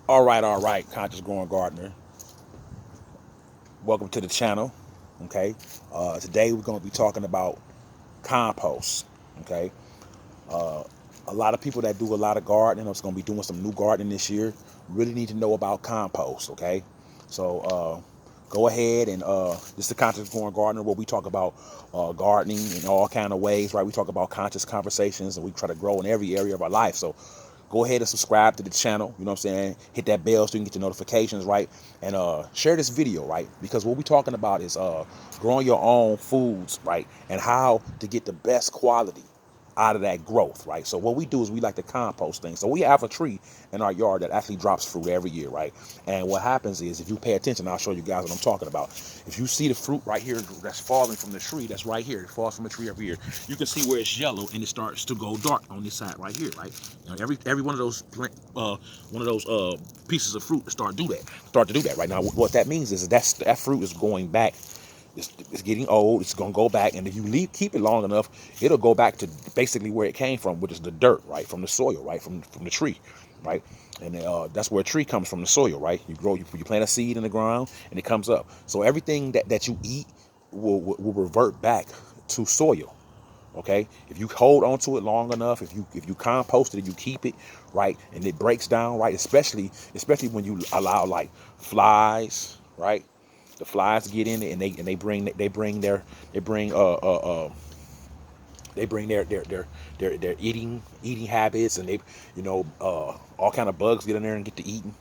All right, Conscious Growing Gardener. Welcome to the channel. Okay. Today we're going to be talking about compost. Okay. Uh, a lot of people that do a lot of gardening, that's going to be doing some new gardening this year, really need to know about compost. Okay. So go ahead and this is the Conscious Growing Gardener, where we talk about gardening in all kind of ways. Right. We talk about conscious conversations, and we try to grow in every area of our life. So go ahead and subscribe to the channel. You know what I'm saying? Hit that bell so you can get the notifications, right? And share this video, right? Because what we're talking about is growing your own foods, right? And how to get the best quality out of that growth, right? So what we do is we like to compost things. So we have a tree in our yard that actually drops fruit every year, right? And what happens is, if you pay attention, I'll show you guys what I'm talking about. If you see the fruit right here that's falling from the tree, that's right here, it falls from the tree every year. You can see where it's yellow and it starts to go dark on this side right here, right? Now, every one of those pieces of fruit start to do that right now. What that means is that fruit is going back. It's getting old. It's gonna go back, and if you keep it long enough, it'll go back to basically where it came from, which is the dirt, right, from the soil, right, from the tree, right. And that's where a tree comes from, the soil, right. You plant a seed in the ground, and it comes up. So everything that you eat will revert back to soil. Okay, if you hold on to it long enough, if you compost it and you keep it right, and it breaks down right, especially when you allow like flies, right, the flies get in it, and they bring they bring their eating habits, and they, all kind of bugs get in there and get to eating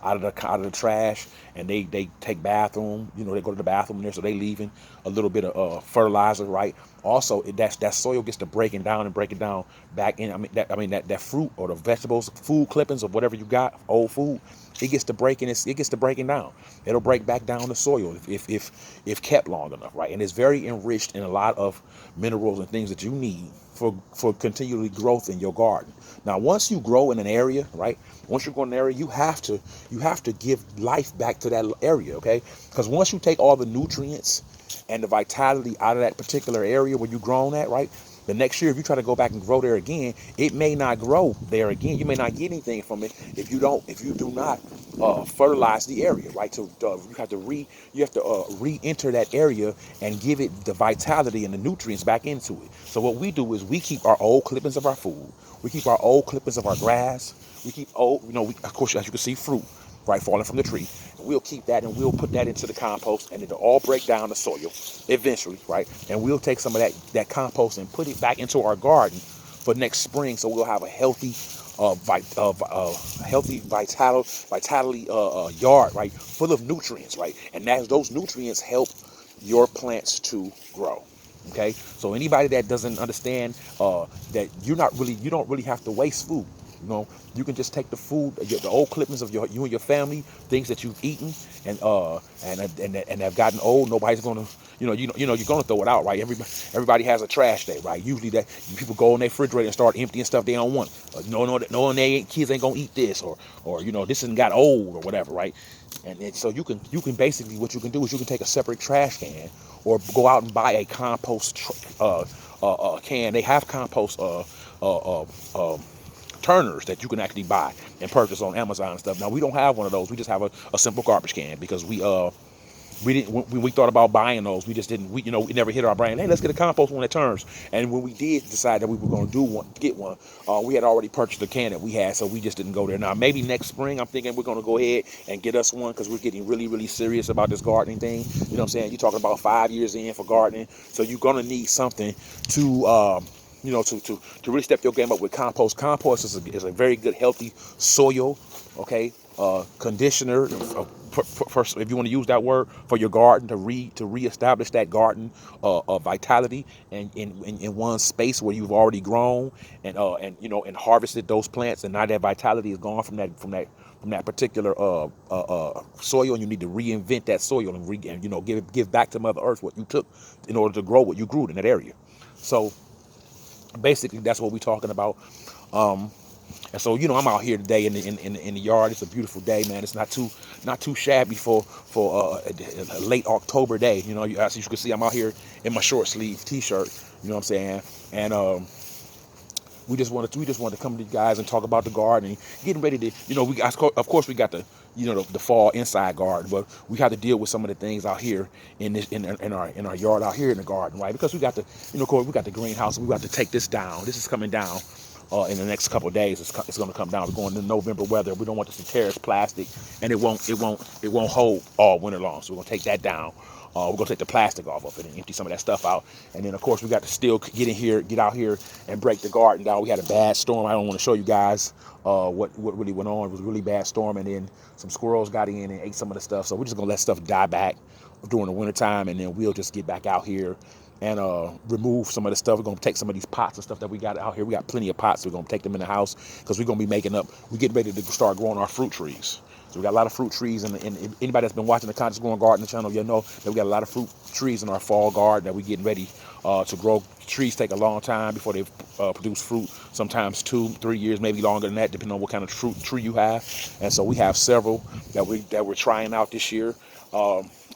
out of the trash, and they take bathroom, they go to the bathroom in there, so they leaving a little bit of fertilizer, right. Also, that soil gets to breaking down and breaking down back in. That fruit or the vegetables, food clippings of whatever you got, old food, it gets to breaking, it gets to breaking down. It'll break back down the soil if kept long enough, right. And it's very enriched in a lot of minerals and things that you need for continually growth in your garden. Now, once you grow in an area, right, once you grow in an area, you have to give life back to that area, okay? Because once you take all the nutrients and the vitality out of that particular area where you grown at, right, the next year, if you try to go back and grow there again, it may not grow there again. You may not get anything from it if you do not fertilize the area, right? So you have to re-enter that area and give it the vitality and the nutrients back into it. So what we do is we keep our old clippings of our food, we keep our old clippings of our grass, we keep old, of course, as you can see, fruit, right, falling from the tree. And we'll keep that and we'll put that into the compost, and it'll all break down the soil eventually, right? And we'll take some of that compost and put it back into our garden for next spring, so we'll have a healthy healthy vitality yard, right, full of nutrients, right, and those nutrients help your plants to grow. Okay, so anybody that doesn't understand that you don't really have to waste food. You can just take the food, the old clippings of you and your family, things that you've eaten, and have gotten old. Nobody's gonna, you're gonna throw it out, right? Everybody has a trash day, right? Usually that people go in their refrigerator and start emptying stuff they don't want. Knowing kids ain't gonna eat this, or this hasn't got old or whatever, right? And so you can basically, what you can do is you can take a separate trash can, or go out and buy a compost can. They have compost turners that you can actually buy and purchase on Amazon and stuff. Now, we don't have one of those. We just have a simple garbage can, because we didn't, when we thought about buying those, we just didn't, we never hit our brain, hey, let's get a compost one that turns. And when we did decide that we were going to get one, we had already purchased the can that we had, so we just didn't go there. Now, maybe next spring, I'm thinking we're going to go ahead and get us one, because we're getting really, really serious about this gardening thing. You know what I'm saying? You're talking about 5 years in for gardening, so you're going to need something to to really step your game up with compost. Compost is a very good, healthy soil, okay, conditioner, if you want to use that word, for your garden, to reestablish that garden vitality, and in one space where you've already grown and harvested those plants, and now that vitality is gone from that particular soil, and you need to reinvent that soil and give back to Mother Earth what you took in order to grow what you grew in that area. So basically, that's what we're talking about. And so, I'm out here today in the yard. It's a beautiful day, man. It's not too shabby for a late October day. As you can see, I'm out here in my short sleeve t-shirt. You know what I'm saying? And we just wanted to come to you guys and talk about the garden and getting ready to, of course we got the, the fall inside garden, but we have to deal with some of the things out here in this in our yard out here in the garden, right? Because we got the, of course we got the greenhouse, and we got to take this down. This is coming down in the next couple of days. It's going to come down. We're going to November weather. We don't want this to tear its plastic, and it won't hold all winter long. So we're going to take that down. We're gonna take the plastic off of it and empty some of that stuff out. And then of course we got to still get out here and break the garden down. We had a bad storm. I don't want to show you guys what really went on. It was a really bad storm, and then some squirrels got in and ate some of the stuff. So we're just gonna let stuff die back during the winter time, and then we'll just get back out here and remove some of the stuff. We're gonna take some of these pots and stuff that we got out here. We got plenty of pots. We're gonna take them in the house because we're gonna be we're getting ready to start growing our fruit trees. So we got a lot of fruit trees, and anybody that's been watching the Conscious Growing Gardener channel, you'll know that we got a lot of fruit trees in our fall garden that we're getting ready to grow. Trees take a long time before they produce fruit, sometimes 2-3 years, maybe longer than that, depending on what kind of fruit tree you have. And so we have several that we're trying out this year.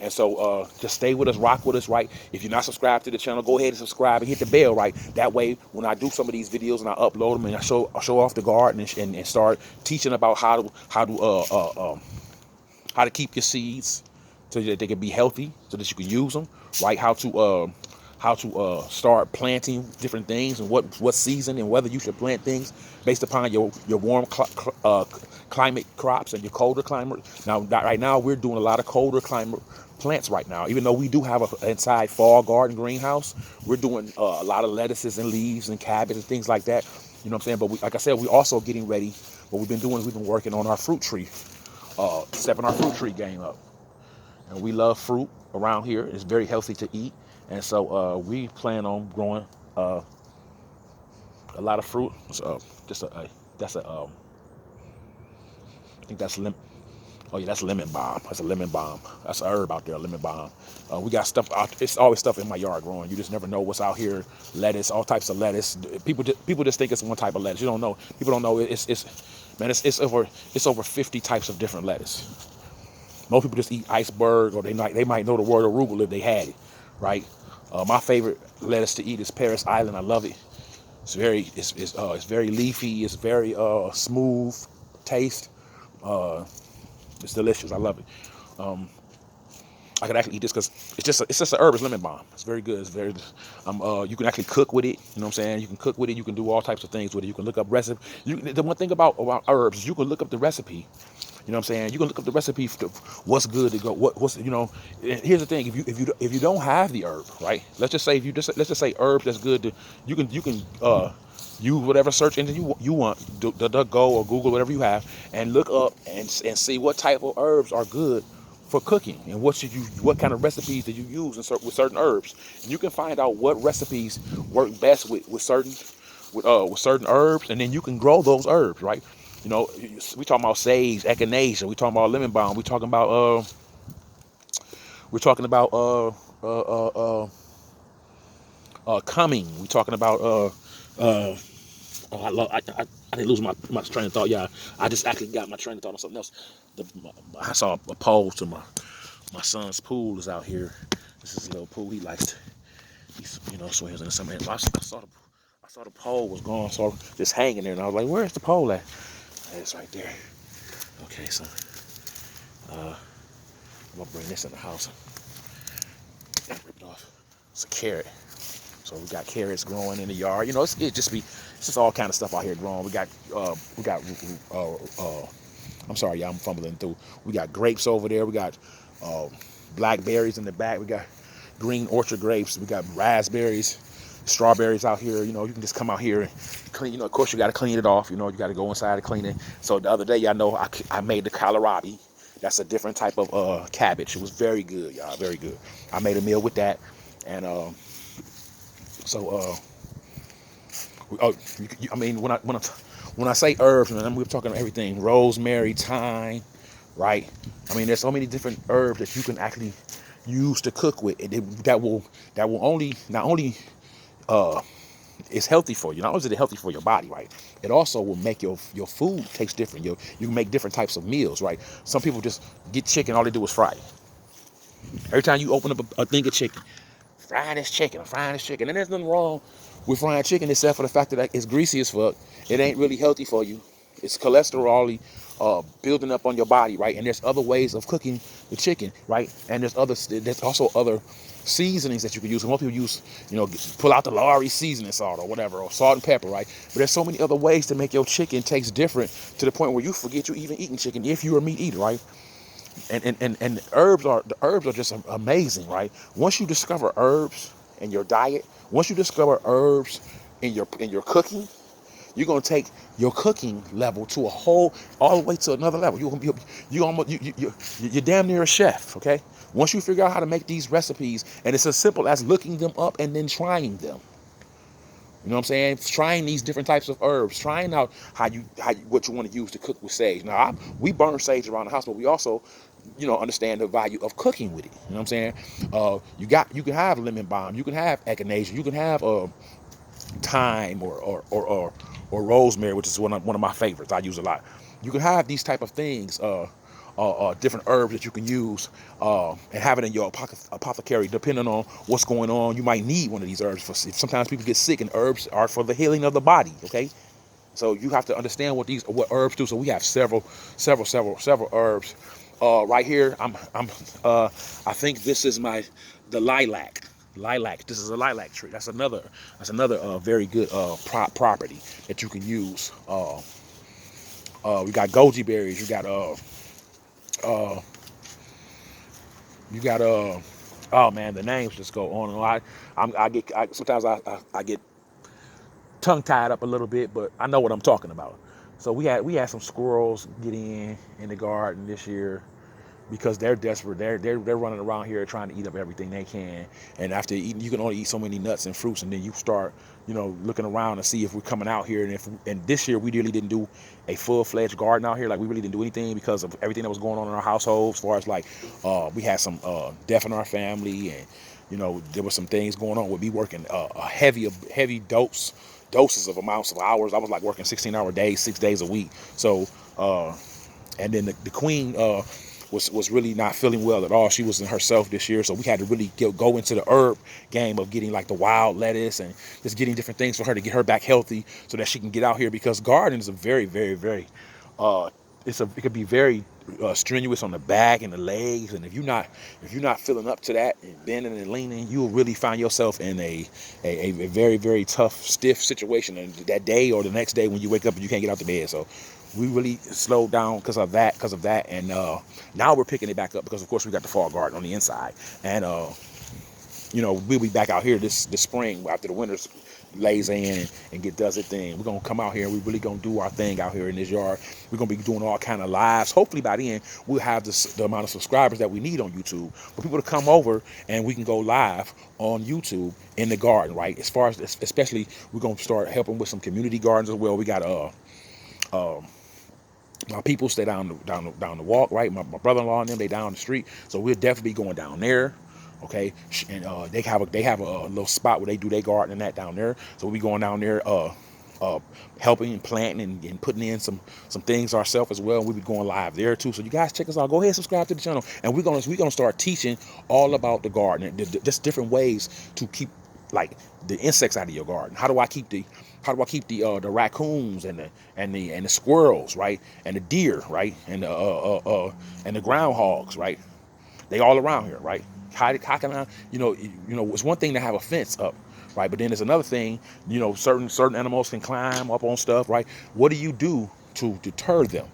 And so just stay with us, rock with us, right? If you're not subscribed to the channel, go ahead and subscribe and hit the bell, right? That way, when I do some of these videos and I upload them and I show off the garden and start teaching about how to keep your seeds so that they can be healthy, so that you can use them, right? How to start planting different things and what season and whether you should plant things based upon your warm climate crops and your colder climate. Now, right now, we're doing a lot of colder climate plants right now. Even though we do have an inside fall garden greenhouse, we're doing a lot of lettuces and leaves and cabbage and things like that. You know what I'm saying? But like I said, we're also getting ready. What we've been doing is we've been working on our fruit tree, stepping our fruit tree game up. And we love fruit around here. It's very healthy to eat. And so we plan on growing a lot of fruit. So I think that's lemon. Oh yeah, that's lemon balm. That's a lemon balm. That's a herb out there, a lemon balm. We got stuff out. It's always stuff in my yard growing. You just never know what's out here. Lettuce, all types of lettuce. People just think it's one type of lettuce. You don't know. People don't know. It's over 50 types of different lettuce. Most people just eat iceberg, or they might know the word arugula if they had it, right? My favorite lettuce to eat is Paris Island. I love it. It's very leafy. It's very smooth taste. It's delicious. I love it. I could actually eat this because it's just an herb. It's lemon balm. It's very good. It's very. You can actually cook with it. You know what I'm saying? You can cook with it. You can do all types of things with it. You can look up recipe. The one thing about herbs is you can look up the recipe. You know what I'm saying? You can look up the recipe for what's good to go. What's here's the thing. If you don't have the herb, right? Let's just say herbs that's good to, you can use whatever search engine you want, DuckDuckGo or Google, whatever you have, and look up and see what type of herbs are good for cooking and what kind of recipes that you use with certain herbs. And you can find out what recipes work best with certain herbs, and then you can grow those herbs, right? We talking about sage, echinacea. We talking about lemon balm. We talking about cumming. We talking about I didn't lose my train of thought. Yeah, I just actually got my train of thought on something else. I saw a pole to my son's pool is out here. This is a little pool he likes to. So he was in the summer. So I saw the pole was gone, so just hanging there, and I was like, "Where's the pole at?" And it's right there. Okay, so I'm gonna bring this in the house and rip it off. It's a carrot. So we got carrots growing in the yard. It's just all kind of stuff out here growing. We got I'm sorry, y'all, I'm fumbling through. We got grapes over there. We got blackberries in the back. We got green orchard grapes. We got raspberries, strawberries out here. You can just come out here and clean. Of course, you got to clean it off. You got to go inside and clean it. So the other day, y'all know, I made the kohlrabi. That's a different type of cabbage. It was very good, y'all, very good. I made a meal with that, and when I say herbs, man, we're talking everything: rosemary, thyme, right? There's so many different herbs that you can actually use to cook with, and that will not only it's healthy for you. Not only is it healthy for your body, right? It also will make your food taste different. You can make different types of meals, right? Some people just get chicken, all they do is fry it. Every time you open up a thing of chicken, frying this chicken, and there's nothing wrong with frying chicken, except for the fact that it's greasy as fuck. It ain't really healthy for you. It's cholesterol building up on your body, right? And there's other ways of cooking the chicken, right? And there's also other seasonings that you can use. Most people use, pull out the Lawry seasoning salt or whatever, or salt and pepper, right? But there's so many other ways to make your chicken taste different, to the point where you forget you even eating chicken if you're a meat eater, right? And the herbs are just amazing, right? Once you discover herbs in your diet, once you discover herbs in your cooking, you're gonna take your cooking level to all the way to another level. You're damn near a chef, okay? Once you figure out how to make these recipes, and it's as simple as looking them up and then trying them. You know what I'm saying? Trying these different types of herbs, trying out what you want to use to cook with sage. Now, we burn sage around the house, but we also, understand the value of cooking with it. You know what I'm saying? You can have lemon balm, you can have echinacea, you can have thyme or rosemary, which is one of my favorites. I use a lot. You can have these type of things, different herbs that you can use, and have it in your apothecary. Depending on what's going on, you might need one of these herbs. Sometimes people get sick, and herbs are for the healing of the body. Okay, so you have to understand what herbs do. So we have several herbs. Right here, I think this is the lilac. Lilac. This is a lilac tree. That's another very good property that you can use. We got goji berries. You got oh man, the names just go on and on. Sometimes I get tongue tied up a little bit, but I know what I'm talking about. So we had some squirrels get in the garden this year, because they're desperate. They're running around here trying to eat up everything they can. And after eating, you can only eat so many nuts and fruits, and then you start, looking around to see if we're coming out here. And this year we really didn't do a full-fledged garden out here. Like, we really didn't do anything because of everything that was going on in our household. As far as we had some death in our family, and there were some things going on with me working a heavy doses of amounts of hours. I was like working 16-hour days, 6 days a week. So and then the queen was really not feeling well at all. She wasn't herself this year, so we had to really go into the herb game of getting like the wild lettuce and just getting different things for her to get her back healthy, so that she can get out here, because gardening is a very, very, very it could be very strenuous on the back and the legs, and if you're not feeling up to that and bending and leaning, you will really find yourself in a very, very tough, stiff situation, and that day or the next day when you wake up and you can't get out the bed. So we really slowed down because of that, and now we're picking it back up, because of course we got the fall garden on the inside, and we'll be back out here this spring after the winter lays in and does its thing. We're gonna come out here and we really gonna do our thing out here in this yard. We're gonna be doing all kind of lives. Hopefully by then we'll have the amount of subscribers that we need on YouTube for people to come over, and we can go live on YouTube in the garden, right? As far as, especially, we're gonna start helping with some community gardens as well. We got my people stay down the walk, right? My brother-in-law and them, they down the street, so we'll definitely be going down there. Okay, and they have a little spot where they do their garden and that down there. So we'll be going down there, helping and planting and putting in some things ourselves as well. And we'll be going live there too. So you guys check us out. Go ahead and subscribe to the channel, and we're gonna start teaching all about the garden, just different ways to keep like the insects out of your garden. How do I keep the raccoons and the squirrels, right, and the deer, right, and the groundhogs, right? They all around here, right? How can I, it's one thing to have a fence up, right? But then there's another thing, certain animals can climb up on stuff, right? What do you do to deter them,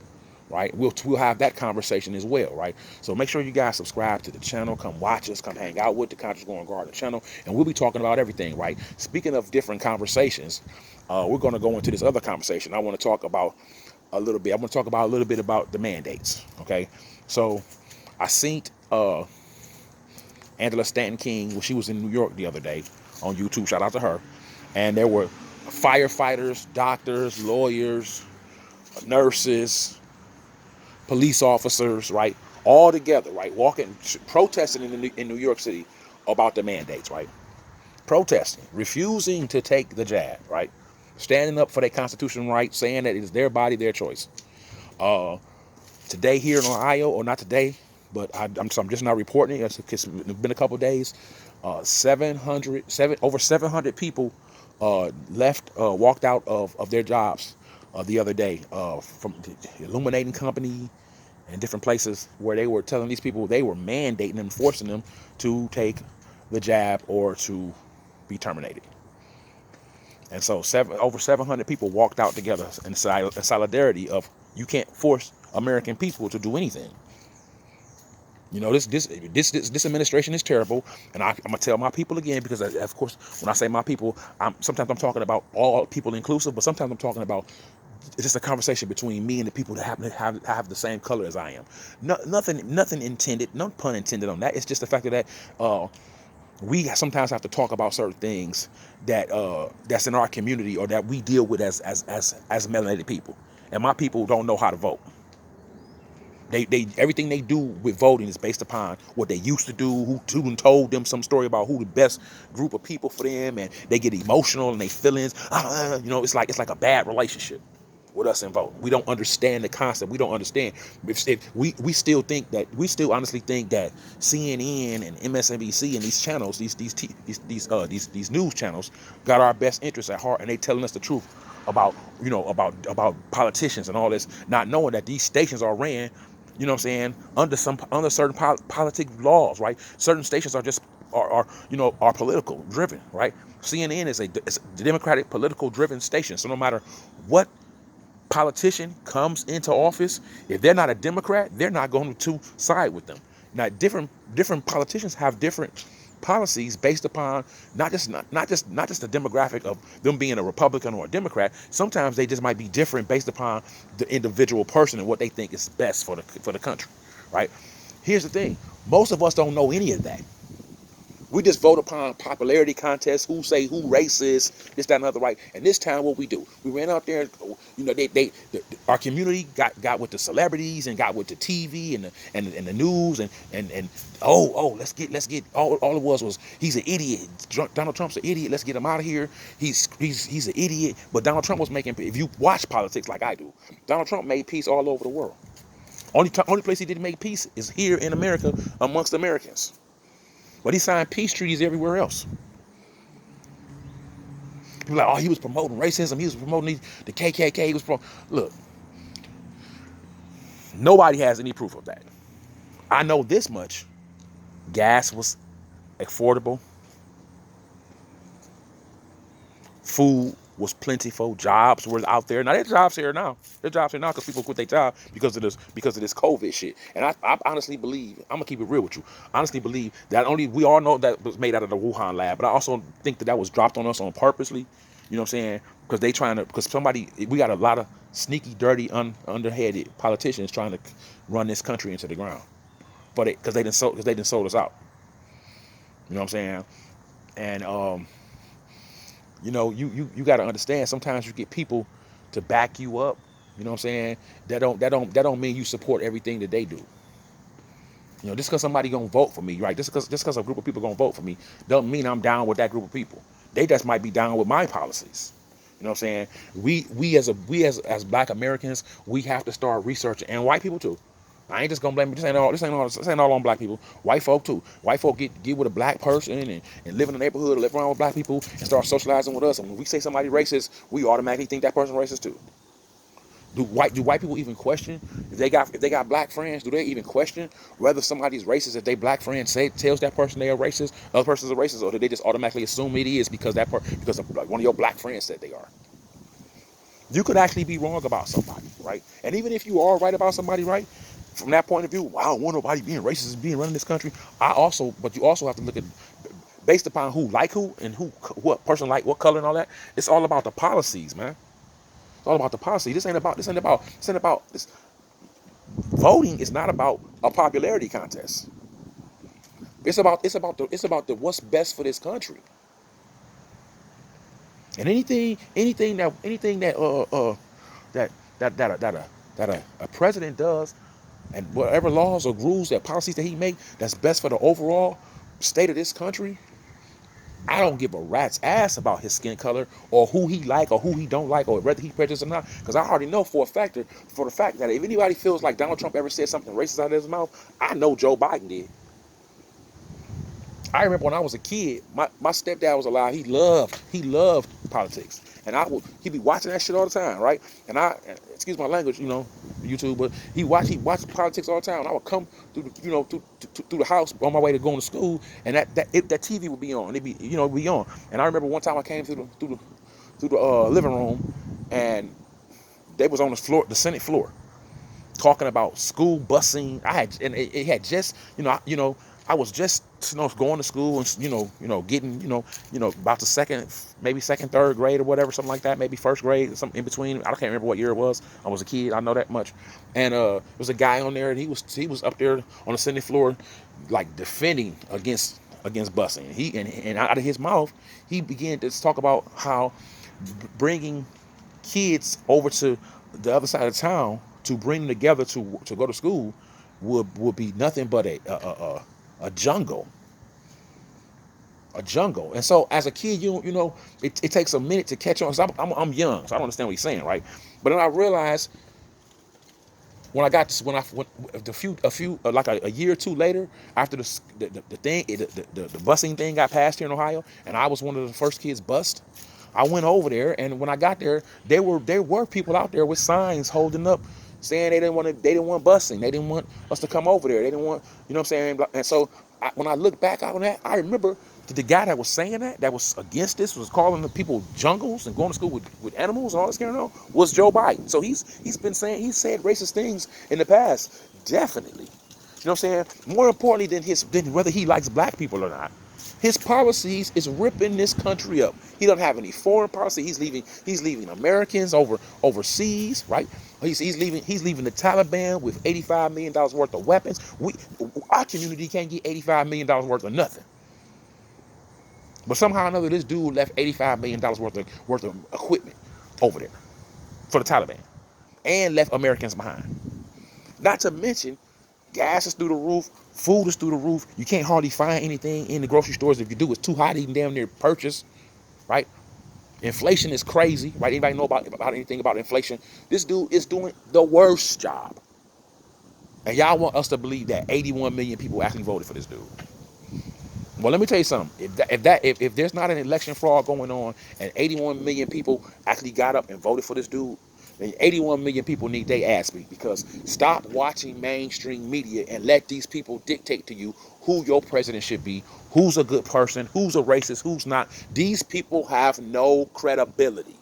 right? We'll have that conversation as well, right? So make sure you guys subscribe to the channel, come watch us, come hang out with the Conscious Growing Garden channel, and we'll be talking about everything, right? Speaking of different conversations, we're going to go into this other conversation. I want to talk about a little bit. I want to talk about a little bit about the mandates, okay? So I seen Angela Stanton King when she was in New York the other day on YouTube. Shout out to her. And there were firefighters, doctors, lawyers, nurses, police officers, right, all together, right, protesting in New York City about the mandates, right, protesting, refusing to take the jab, right, standing up for their constitutional rights, saying that it is their body, their choice. Today here in Ohio, or not today, but I'm just not reporting it. It's been a couple of days. Over 700 people walked out of their jobs the other day from the Illuminating Company and different places where they were telling these people they were mandating them, forcing them to take the jab or to be terminated. And so over 700 people walked out together in solidarity of you can't force American people to do anything. You know, this administration is terrible, and I'm gonna tell my people again because, of course, when I say my people, sometimes I'm talking about all people inclusive, but sometimes I'm talking about it's just a conversation between me and the people that happen to have the same color as I am. No, nothing intended, no pun intended on that. It's just the fact that we sometimes have to talk about certain things that that's in our community or that we deal with as melanated people, and my people don't know how to vote. They everything they do with voting is based upon what they used to do, who told them some story about who the best group of people for them, and they get emotional and they feelings. You know, it's like a bad relationship with us and vote. We don't understand the concept. We don't understand. If we still think that honestly think that CNN and MSNBC and these channels, these news channels, got our best interests at heart, and they telling us the truth about about politicians and all this, not knowing that these stations are ran, you know what I'm saying, under certain politic laws, right? Certain stations are just are political driven, right? CNN is it's a Democratic political driven station. So no matter what politician comes into office, if they're not a Democrat, they're not going to side with them. Now, different politicians have different policies based upon not just the demographic of them being a Republican or a Democrat. Sometimes they just might be different based upon the individual person and what they think is best for the country, right? Here's the thing: most of us don't know any of that. We just vote upon popularity contests, who racist, this, that, and other, right? And this time, what we do, we ran out there, you know, our community got with the celebrities and got with the TV and the news and let's get all it was he's an idiot. Donald Trump's an idiot. Let's get him out of here. He's an idiot. But Donald Trump was making. If you watch politics like I do, Donald Trump made peace all over the world. Only place he didn't make peace is here in America amongst Americans. But he signed peace treaties everywhere else. People are like, oh, he was promoting racism. He was promoting the KKK. He was look, nobody has any proof of that. I know this much. Gas was affordable. Food was plentiful. Jobs were out there. Now there's jobs here now. There's jobs here now because people quit their job because of this COVID shit. And I honestly believe, I'm gonna keep it real with you. Honestly believe that we all know that was made out of the Wuhan lab, but I also think that was dropped on us on purposely. You know what I'm saying? Because we got a lot of sneaky, dirty, underhanded politicians trying to run this country into the ground. But because they didn't sold us out. You know what I'm saying? And you know, you got to understand. Sometimes you get people to back you up. You know what I'm saying? That don't mean you support everything that they do. You know, just because somebody gonna vote for me, right? Just because a group of people gonna vote for me, doesn't mean I'm down with that group of people. They just might be down with my policies. You know what I'm saying? We as Black Americans, we have to start researching, and white people too. I ain't just gonna blame. This ain't all on Black people. White folk too. White folk get with a Black person and live in the neighborhood or live around with Black people and start socializing with us. And when we say somebody racist, we automatically think that person racist too. Do white people even question if they got Black friends? Do they even question whether somebody's racist if they Black friend tells that person they are racist, other person's a racist, or do they just automatically assume it is because because one of your Black friends said they are? You could actually be wrong about somebody, right? And even if you are right about somebody, right? From that point of view, I don't want nobody being racist and being running this country. But you also have to look at based upon who like who and what person like what color and all that. It's all about the policies, man. It's all about the policy. This ain't about this. Voting is not about a popularity contest. It's about the what's best for this country. And anything that a president does, and whatever laws or rules or policies that he make that's best for the overall state of this country, I don't give a rat's ass about his skin color or who he like or who he don't like or whether he prejudiced or not. Because I already know for the fact that if anybody feels like Donald Trump ever said something racist out of his mouth, I know Joe Biden did. I remember when I was a kid, my stepdad was alive. He loved politics, and he'd be watching that shit all the time, right? And excuse my language, YouTube, but he watched politics all the time. And I would come through through the house on my way to going to school, and that TV would be on, and it'd be on. And I remember one time I came through the living room, and they was on the Senate floor, talking about school busing. It had just, I was just, going to school and, getting, about the maybe second, third grade or whatever, something like that, maybe first grade, something in between. I can't remember what year it was. I was a kid. I know that much. And there was a guy on there, and he was up there on the Senate floor, like defending against busing. And out of his mouth, he began to talk about how bringing kids over to the other side of town to bring them together to go to school would be nothing but a jungle, And so as a kid, it takes a minute to catch on. So I'm young, so I don't understand what he's saying, right? But then I realized like a year or two later, after the busing thing got passed here in Ohio, and I was one of the first kids bused. I went over there, and when I got there, there were people out there with signs holding up, saying they didn't want busing, they didn't want us to come over there, they didn't want, what I'm saying. And so when I look back on that, I remember that the guy that was saying that was against this, was calling the people jungles and going to school with animals and all this kind of stuff, was Joe Biden. So he's said racist things in the past, definitely. You know what I'm saying? More importantly than whether he likes black people or not. His policies is ripping this country up. He doesn't have any foreign policy. He's leaving Americans overseas, right? He's leaving the Taliban with $85 million worth of weapons. Our community can't get $85 million worth of nothing. But somehow or another, this dude left $85 million worth of equipment over there for the Taliban, and left Americans behind. Not to mention, gas is through the roof, food is through the roof. You can't hardly find anything in the grocery stores. If you do, it's too hot to even damn near purchase, right? Inflation is crazy, right? Anybody know about anything about inflation? This dude is doing the worst job. And y'all want us to believe that 81 million people actually voted for this dude. Well, let me tell you something. If there's not an election fraud going on, and 81 million people actually got up and voted for this dude, then 81 million people need their ass beat. Because stop watching mainstream media and let these people dictate to you who your president should be, who's a good person, who's a racist, who's not. These people have no credibility.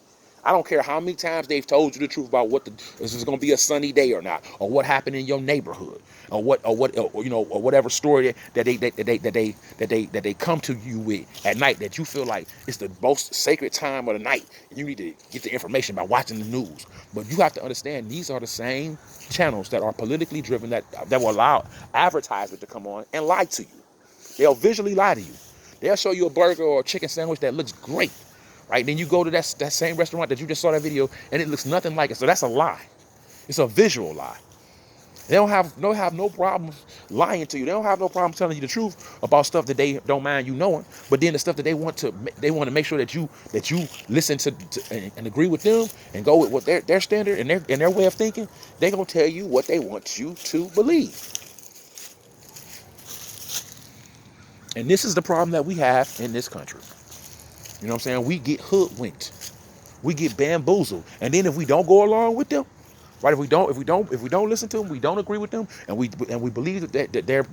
I don't care how many times they've told you the truth about this is going to be a sunny day or not, or what happened in your neighborhood, or whatever story that they come to you with at night, that you feel like it's the most sacred time of the night. You need to get the information by watching the news. But you have to understand, these are the same channels that are politically driven, that will allow advertisement to come on and lie to you. They'll visually lie to you. They'll show you a burger or a chicken sandwich that looks great. Right? Then you go to that same restaurant that you just saw that video, and it looks nothing like it. So that's a lie. It's a visual lie. They don't have no problem lying to you. They don't have no problem telling you the truth about stuff that they don't mind you knowing. But then the stuff that they want to make sure that you listen to and agree with them and go with what their standard and their way of thinking. They're gonna tell you what they want you to believe. And this is the problem that we have in this country. You know what I'm saying? We get hoodwinked. We get bamboozled. And then if we don't go along with them, right? If we don't listen to them, we don't agree with them, and we believe that they're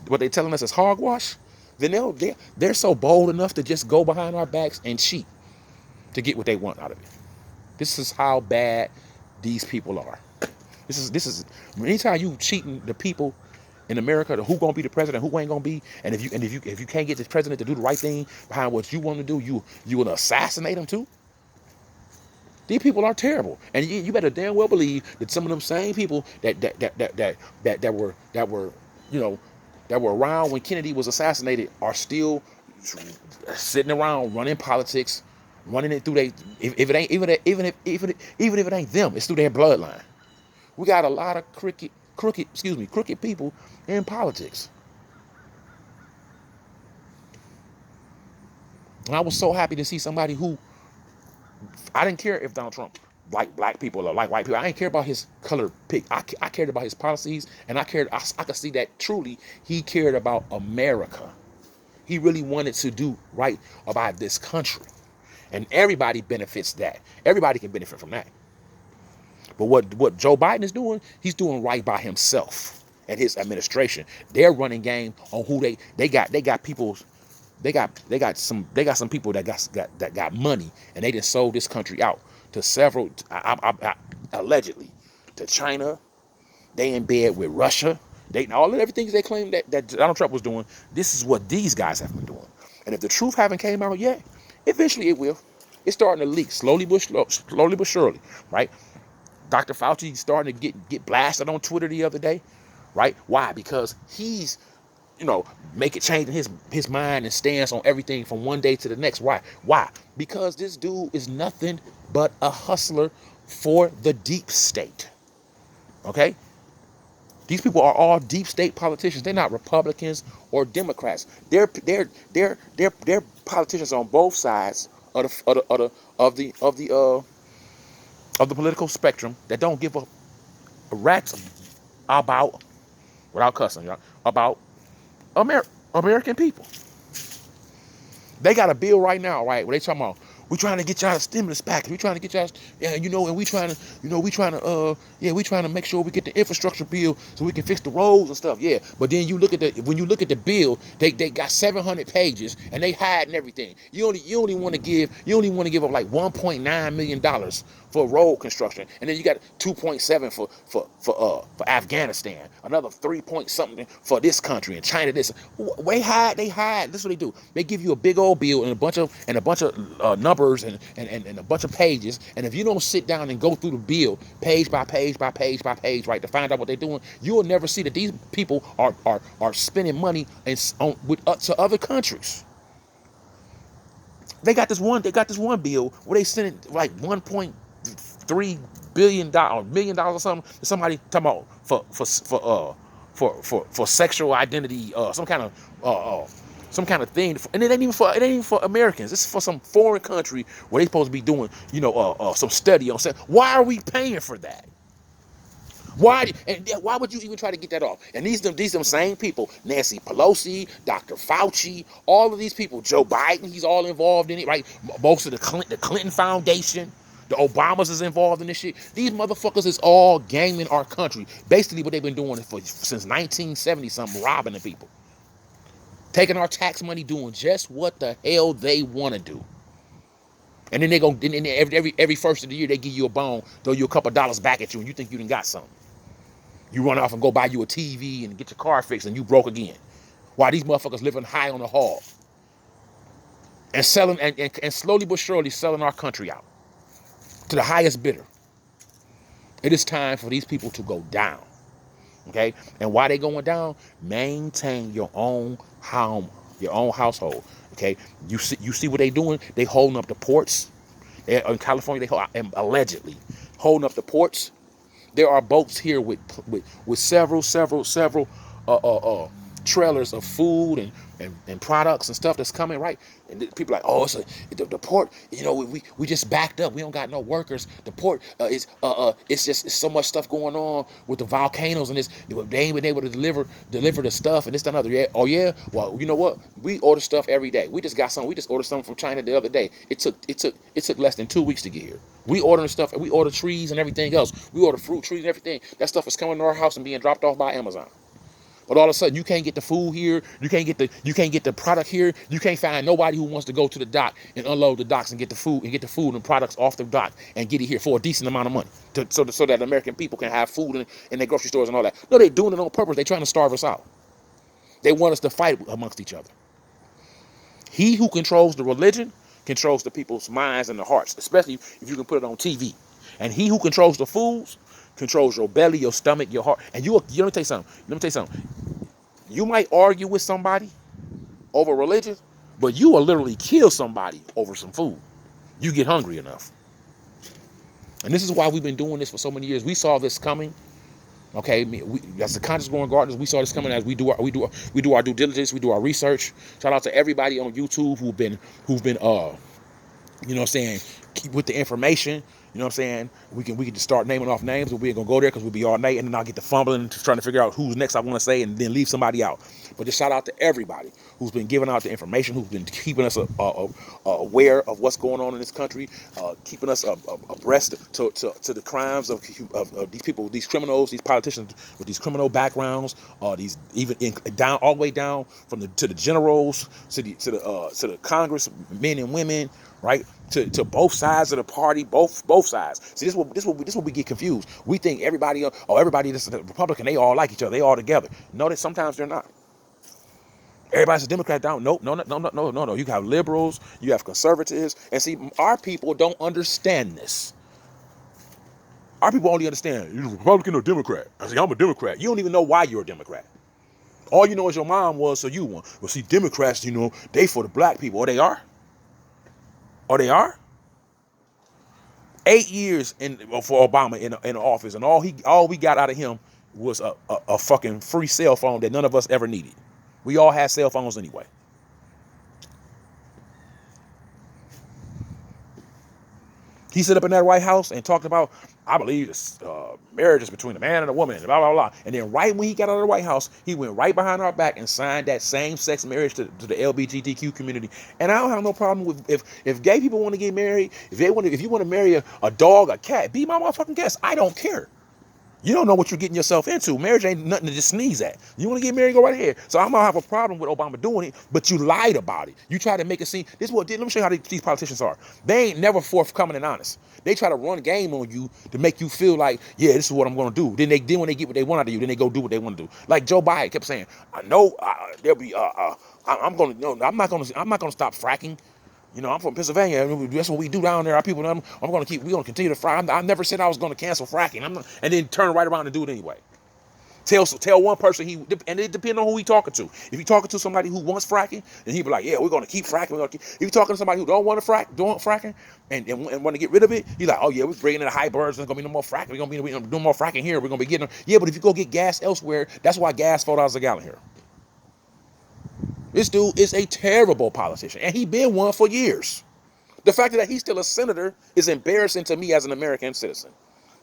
what they're telling us is hogwash, then they're so bold enough to just go behind our backs and cheat to get what they want out of it. This is how bad these people are. This is anytime you cheating the people in America, who gonna be the president, who ain't gonna be, and if you can't get this president to do the right thing behind what you want to do, you gonna assassinate him too. These people are terrible, and you better damn well believe that some of them same people that were around when Kennedy was assassinated are still sitting around running politics, running it through if it ain't even if it ain't them, it's through their bloodline. We got a lot of crooked people in politics. And I was so happy to see somebody who, I didn't care if Donald Trump like black people or like white people. I didn't care about his color pick. I cared about his policies, and I could see that truly he cared about America. He really wanted to do right about this country. And everybody benefits that. Everybody can benefit from that. But what Joe Biden is doing, he's doing right by himself and his administration. They're running game on who they got people. They got some people that got money, and they just sold this country out to several allegedly to China. They in bed with Russia. They all of everything they claim that Donald Trump was doing. This is what these guys have been doing. And if the truth haven't came out yet, eventually it will. It's starting to leak slowly but surely, right? Dr. Fauci starting to get blasted on Twitter the other day, right? Why? Because he's, changing his mind and stance on everything from one day to the next. Why? Why? Because this dude is nothing but a hustler for the deep state. Okay? These people are all deep state politicians. They're not Republicans or Democrats. They're politicians on both sides of the political spectrum that don't give a rat's about, without cussing, y'all, about American people. They got a bill right now, right, where they talking about, we trying to get y'all a stimulus package. We trying to get y'all, and we trying to make sure we get the infrastructure bill so we can fix the roads and stuff. Yeah, but then when you look at the bill, they got 700 pages and they hiding everything. You only want to give up like $1.9 million for road construction, and then you got 2.7 for Afghanistan, another 3 point something for this country and China. They hide. This is what they do. They give you a big old bill and a bunch of numbers and a bunch of pages, and if you don't sit down and go through the bill page by page by page by page, right, to find out what they're doing, you will never see that these people are spending money to other countries. They got this one bill where they sending like $1.3 million or something to somebody talking about for sexual identity, some kind of thing, and it ain't even for Americans. It's for some foreign country where they supposed to be doing some study on sex. Why are we paying for that? Why would you even try to get that off? And these same people, Nancy Pelosi, Dr. Fauci, all of these people, Joe Biden, he's all involved in it, right? Most of the Clinton Foundation, the Obamas is involved in this shit. These motherfuckers is all gaming our country. Basically what they've been doing since 1970 something, robbing the people. Taking our tax money, doing just what the hell they want to do. And then every first of the year they give you a bone, throw you a couple dollars back at you, and you think you done got something. You run off and go buy you a TV and get your car fixed, and you broke again. While these motherfuckers living high on the hog and selling and slowly but surely selling our country out to the highest bidder. It is time for these people to go down. Okay? And why they going down? Maintain your own home, your own household. Okay? You see what they doing? They holding up the ports. In California, they allegedly holding up the ports. There are boats here with several trailers of food and products and stuff that's coming, right? And people are like, oh, the port, we just backed up. We don't got no workers. The port it's so much stuff going on with the volcanoes and this. They ain't been able to deliver the stuff and this and another. Yeah. Oh yeah. Well, you know what? We order stuff every day. We just ordered something from China the other day. It took less than 2 weeks to get here. We ordering stuff, and we order trees and everything else. We order fruit trees and everything. That stuff is coming to our house and being dropped off by Amazon. But all of a sudden, you can't get the food here. You can't get the product here. You can't find nobody who wants to go to the dock and unload the docks and get the food and products off the dock and get it here for a decent amount of money, so that American people can have food in their grocery stores and all that. No, they're doing it on purpose. They're trying to starve us out. They want us to fight amongst each other. He who controls the religion controls the people's minds and their hearts, especially if you can put it on TV. And he who controls the foods controls your belly, your stomach, your heart. And let me tell you something. You might argue with somebody over religion, but you will literally kill somebody over some food. You get hungry enough. And this is why we've been doing this for so many years. We saw this coming. Okay, as the Conscious Growing Gardeners, we saw this coming as we do our due diligence, we do our research. Shout out to everybody on YouTube who've been with the information. You know what I'm saying? We can just start naming off names, but we ain't gonna go there because we'll be all night, and then I'll get to fumbling, trying to figure out who's next I want to say, and then leave somebody out. But just shout out to everybody who's been giving out the information, who's been keeping us aware of what's going on in this country, keeping us abreast to the crimes of these people, these criminals, these politicians with these criminal backgrounds, these even down all the way down from the generals to the Congress men and women, right? To both sides of the party, both sides. See, this is what we get confused. We think everybody, everybody that's a Republican, they all like each other, they all together. No, that sometimes they're not. Everybody's a Democrat down. Nope, no. You have liberals, you have conservatives, and see, our people don't understand this. Our people only understand you're a Republican or Democrat. I say I'm a Democrat. You don't even know why you're a Democrat. All you know is your mom was, so you won. Well, see, Democrats, they for the black people, or they are. Or they are. 8 years for Obama in office, and all we got out of him was a fucking free cell phone that none of us ever needed. We all had cell phones anyway. He stood up in that White House and talked about, I believe marriage is between a man and a woman, and blah, blah, blah. And then right when he got out of the White House, he went right behind our back and signed that same-sex marriage to the LGBTQ community. And I don't have no problem with if gay people want to get married, if you want to marry a dog, a cat, be my motherfucking guest. I don't care. You don't know what you're getting yourself into. Marriage ain't nothing to just sneeze at. You want to get married, go right ahead. So I'm going to have a problem with Obama doing it, but you lied about it. You try to make it seem, let me show you how these politicians are. They ain't never forthcoming and honest. They try to run game on you to make you feel like, yeah, this is what I'm going to do. Then when they get what they want out of you, then they go do what they want to do. Like Joe Biden kept saying, I know there'll be, I'm not going to stop fracking. I'm from Pennsylvania. That's what we do down there. Our people, we're going to continue to frack. I never said I was going to cancel fracking. And then turn right around and do it anyway. Tell one person and it depends on who he talking to. If he talking to somebody who wants fracking, then he be like, yeah, we're going to keep fracking. If you talking to somebody who don't want to fracking, and want to get rid of it, he's like, oh yeah, we're bringing in the high birds. There's going to be no more fracking. We're going to be doing more fracking here. We're going to be getting them. Yeah, but if you go get gas elsewhere, that's why gas $4 a gallon here. This dude is a terrible politician, and he been one for years. The fact that he's still a senator is embarrassing to me as an American citizen.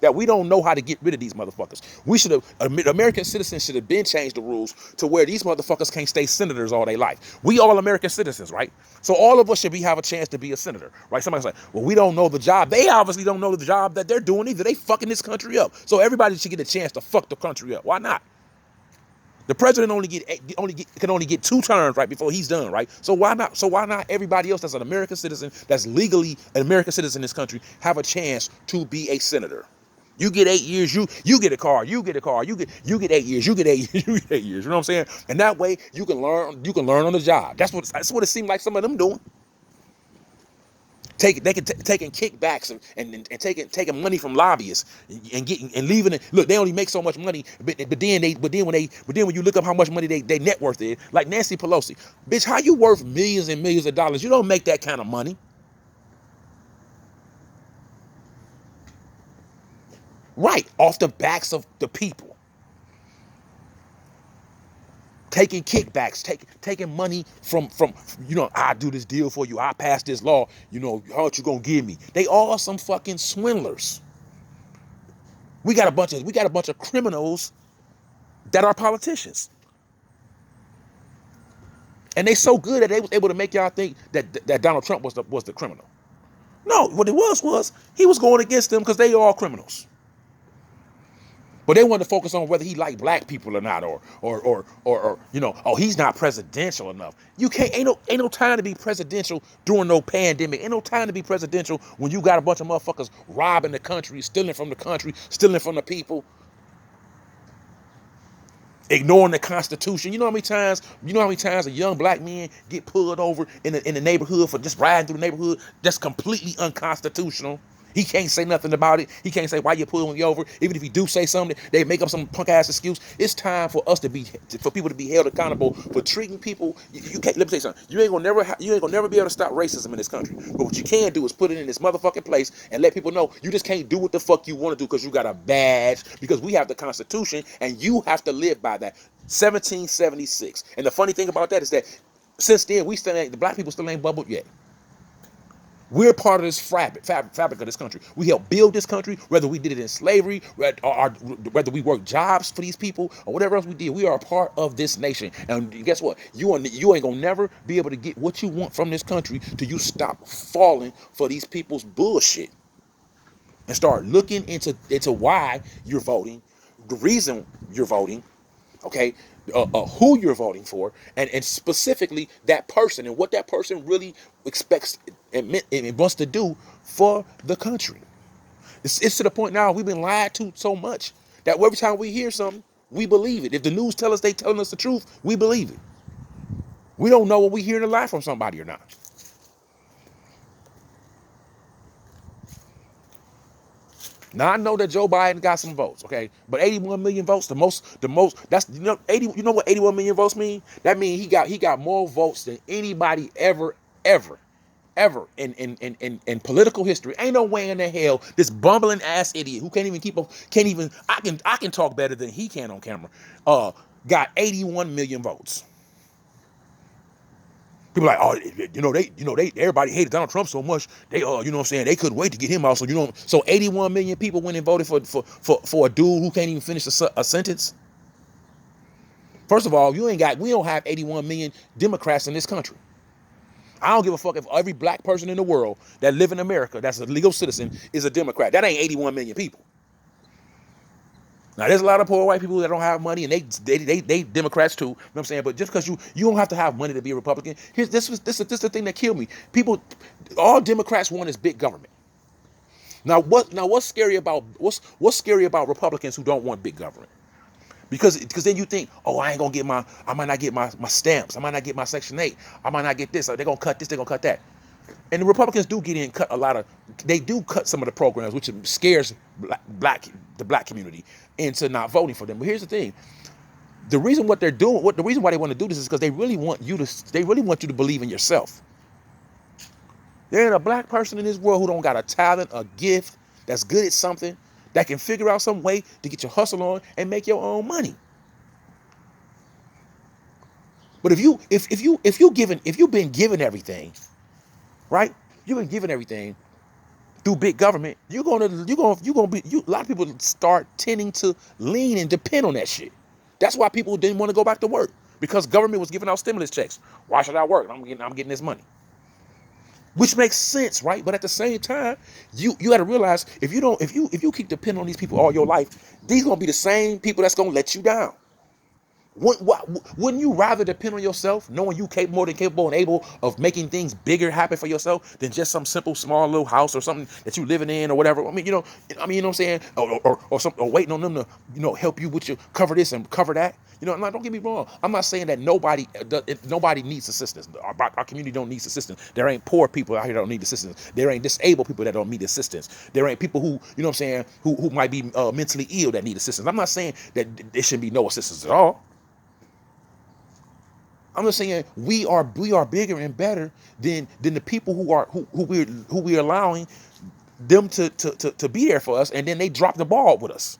That we don't know how to get rid of these motherfuckers. American citizens should have been changed the rules to where these motherfuckers can't stay senators all their life. We all American citizens, right? So all of us should have a chance to be a senator, right? Somebody's like, well, we don't know the job. They obviously don't know the job that they're doing either. They fucking this country up. So everybody should get a chance to fuck the country up. Why not? The president can only get 2 terms, right, before he's done, right? So why not? So why not everybody else that's an American citizen, that's legally an American citizen in this country, have a chance to be a senator? You get 8 years, you get a car, you get 8 years, you get 8 years, you get 8 years. You know what I'm saying? And that way you can learn on the job. That's what it seemed like some of them doing. Taking kickbacks and taking money from lobbyists and leaving it. Look, they only make so much money, but then when you look up how much money they net worth is, like Nancy Pelosi, bitch, how you worth millions and millions of dollars? You don't make that kind of money, right? Off the backs of the people. Taking kickbacks, taking money from I do this deal for you, I pass this law, how much you gonna give me? They all some fucking swindlers. We got a bunch of criminals that are politicians. And they so good that they was able to make y'all think that Donald Trump was the criminal. No, what it was he was going against them because they are all criminals. But they wanted to focus on whether he liked black people or not, or he's not presidential enough. You can't ain't no time to be presidential during no pandemic. Ain't no time to be presidential when you got a bunch of motherfuckers robbing the country, stealing from the people, ignoring the Constitution. You know how many times a young black man get pulled over in the neighborhood for just riding through the neighborhood? That's completely unconstitutional. He can't say nothing about it. He can't say why you pulling me over. Even if he do say something, they make up some punk ass excuse. It's time for people to be held accountable for treating people. You can't. Let me say something. You ain't gonna never be able to stop racism in this country. But what you can do is put it in this motherfucking place and let people know you just can't do what the fuck you want to do because you got a badge. Because we have the Constitution and you have to live by that. 1776. And the funny thing about that is that since then the black people still ain't bubbled yet. We're part of this fabric of this country. We helped build this country, whether we did it in slavery, or whether we worked jobs for these people, or whatever else we did. We are a part of this nation. And guess what? You ain't gonna never be able to get what you want from this country till you stop falling for these people's bullshit and start looking into why you're voting, the reason you're voting, okay, who you're voting for, and specifically that person and what that person really expects and wants to do for the country. It's to the point now we've been lied to so much that every time we hear something, we believe it. If the news tell us they telling us the truth, we believe it. We don't know when we hearing a lie from somebody or not. Now I know that Joe Biden got some votes, okay, but 81 million votes, the most. That's 80. You know what 81 million votes mean? That means he got more votes than anybody ever in political history. Ain't no way in the hell this bumbling ass idiot who can't even keep up, can't even. I can talk better than he can on camera. Got 81 million votes. People are like, oh, everybody hated Donald Trump so much. They, you know what I'm saying? They couldn't wait to get him out. So 81 million people went and voted for a dude who can't even finish a sentence. First of all, we don't have 81 million Democrats in this country. I don't give a fuck if every black person in the world that live in America, that's a legal citizen, is a Democrat. That ain't 81 million people. Now, there's a lot of poor white people that don't have money, and they Democrats too. You know what I'm saying? But just because you don't have to have money to be a Republican. This is the thing that killed me. All Democrats want is big government. What's scary about Republicans who don't want big government? Because then you think, oh, I might not get my stamps, I might not get my Section 8, I might not get this, or they're gonna cut this, they're gonna cut that. And the Republicans do get in and cut some of the programs, which scares the black community into not voting for them. But here's the thing. The reason why they want to do this is because they really want you to believe in yourself. There ain't a black person in this world who don't got a talent, a gift, that's good at something, that can figure out some way to get your hustle on and make your own money. But if you've been given everything, right? You've been given everything through big government. A lot of people start tending to lean and depend on that shit. That's why people didn't want to go back to work, because government was giving out stimulus checks. Why should I work? I'm getting this money. Which makes sense, right? But at the same time, you got to realize if you keep depending on these people all your life, these gonna be the same people that's gonna let you down. Wouldn't you rather depend on yourself, knowing you more than capable and able of making things bigger happen for yourself than just some simple small little house or something that you living in or whatever? I mean, you know what I'm saying? Or waiting on them to help you with your cover this and cover that. Don't get me wrong. I'm not saying that nobody needs assistance. Our community don't need assistance. There ain't poor people out here that don't need assistance. There ain't disabled people that don't need assistance. There ain't people who, who might be mentally ill that need assistance. I'm not saying that there shouldn't be no assistance at all. I'm just saying we are bigger and better than the people who we're allowing them to be there for us, and then they drop the ball with us.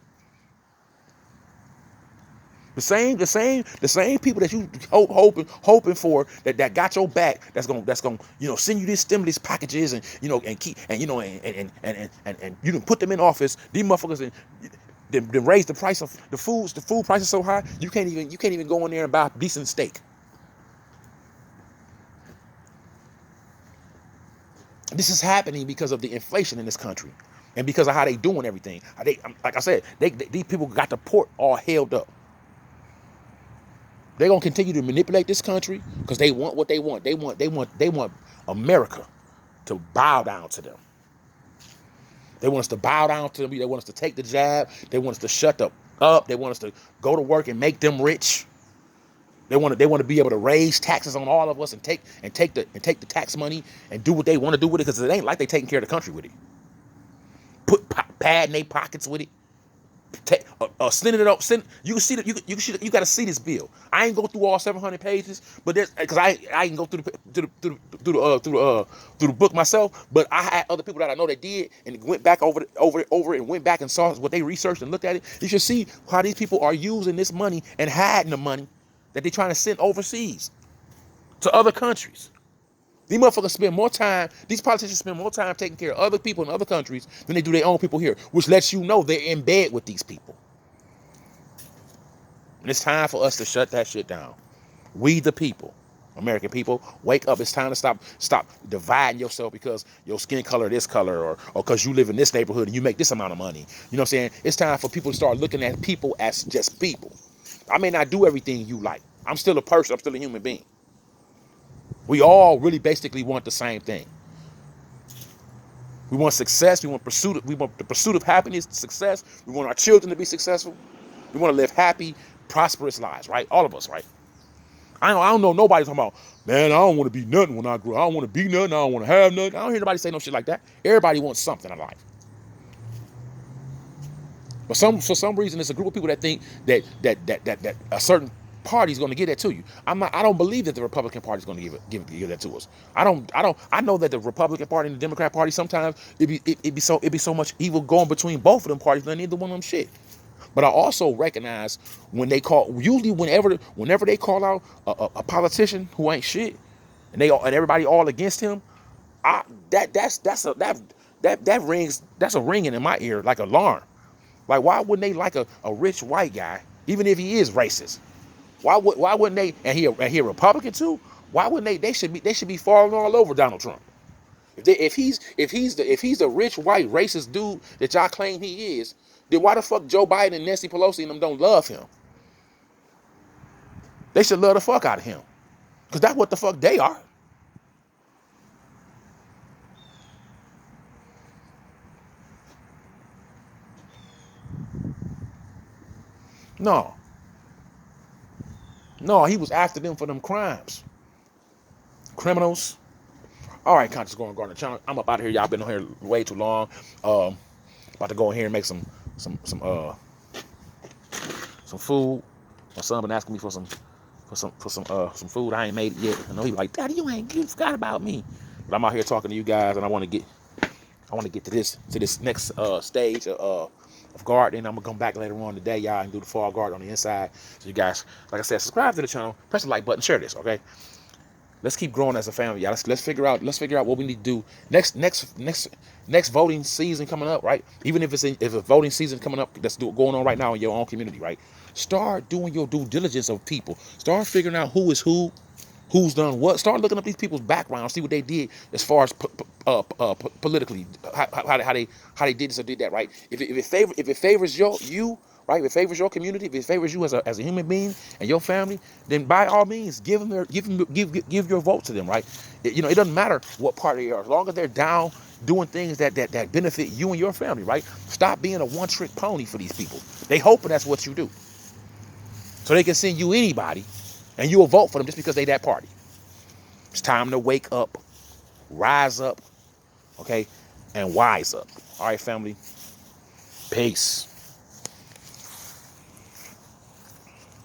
The same people that you hoping for that got your back, that's gonna send you these stimulus packages and you can put them in office. These motherfuckers and then raise the price of the food. The food price is so high you can't even go in there and buy a decent steak. This is happening because of the inflation in this country, and because of how they doing everything. Like I said, these people got the port all held up. They're gonna continue to manipulate this country because they want what they want. They want America to bow down to them. They want us to bow down to them. They want us to take the jab. They want us to shut up. They want us to go to work and make them rich. They want to be able to raise taxes on all of us and take the tax money and do what they want to do with it, because it ain't like they taking care of the country with it. Put pad in their pockets with it. Sending it up. You can see that. You got to see this bill. I ain't go through all 700 pages, but there's because I can go through the book myself. But I had other people that I know that did and went back over and went back and saw what they researched and looked at it. You should see how these people are using this money and hiding the money that they're trying to send overseas to other countries. These motherfuckers spend more time, these politicians spend more time taking care of other people in other countries than they do their own people here, which lets you know they're in bed with these people. And it's time for us to shut that shit down. We the people, American people, wake up. It's time to stop dividing yourself because your skin color this color or because you live in this neighborhood and you make this amount of money. You know what I'm saying? It's time for people to start looking at people as just people. I may not do everything you like. I'm still a person. I'm still a human being. We all really basically want the same thing. We want success. We want the pursuit of happiness, success. We want our children to be successful. We want to live happy, prosperous lives, right? All of us, right? I don't know nobody talking about, man, I don't want to be nothing when I grow up. I don't want to be nothing. I don't want to have nothing. I don't hear nobody say no shit like that. Everybody wants something in life. But for some reason, it's a group of people that think that a certain party is going to give that to you. I don't believe that the Republican Party is going to give that to us. I know that the Republican Party and the Democrat Party sometimes it'd be so much evil going between both of them parties than neither one of them shit. But I also recognize when they usually whenever they call out a politician who ain't shit and everybody all against him, that rings, that's a ringing in my ear like an alarm. Like, why wouldn't they like a rich white guy, even if he is racist? Why wouldn't they? And he a Republican too. Why wouldn't they? They should be falling all over Donald Trump. If he's the rich white racist dude that y'all claim he is, then why the fuck Joe Biden and Nancy Pelosi and them don't love him? They should love the fuck out of him, because that's what the fuck they are. No, he was after them for them crimes. Criminals. All right, Conscious Going Garden channel. I'm up out of here. Y'all been on here way too long. About to go in here and make some food. My son been asking me for some food. I ain't made it yet. I know he like, Daddy, you forgot about me. But I'm out here talking to you guys, and I want to get to this next stage of gardening. I'm gonna come back later on today, y'all, and do the fall garden on the inside. So you guys, like I said, subscribe to the channel, press the like button, share this, okay? Let's keep growing as a family, y'all. Let's figure out what we need to do next voting season coming up, right? Even if a voting season coming up that's going on right now in your own community, right? Start doing your due diligence of people. Start figuring out who is who's done what. Start looking up these people's background, see what they did as far as politically, how they did this or did that, right? If it favors you, right? If it favors your community, if it favors you as a human being and your family, then by all means give your vote to them, right? It doesn't matter what party they are, as long as they're down doing things that benefit you and your family, right? Stop being a one-trick pony for these people. They hoping that's what you do, so they can send you anybody and you'll vote for them just because they that party. It's time to wake up, rise up, okay, and wise up. All right, family. Peace.